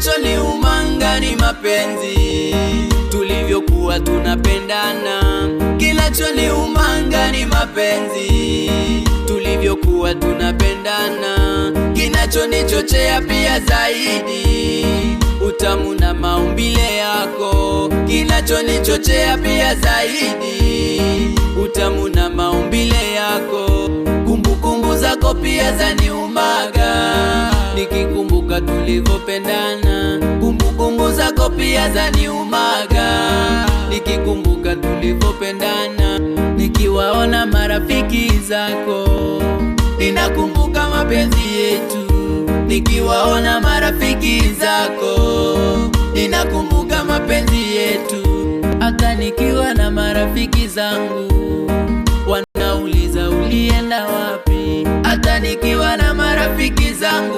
kinachoniumanga ni mapenzi, tulivyokuwa tunapendana. Kinachoniumanga ni mapenzi, tulivyokuwa tunapendana. Kinachonichochea pia zaidi, utamu na maumbile yako. Kinachonichochea pia zaidi, utamu na maumbile yako. Kumbukumbu zako pia zaniumaga, nikikumbuka tulivyopendana. Kumbukumbu zako pia zaniumaga, nikikumbuka tulivyopendana. Nikiwaona marafiki zako, ninakumbuka mapenzi yetu. Nikiwaona marafiki zako, ninakumbuka mapenzi yetu. Hata nikiwa na marafiki zangu, wanauliza ulienda wapi. Hata nikiwa na marafiki zangu,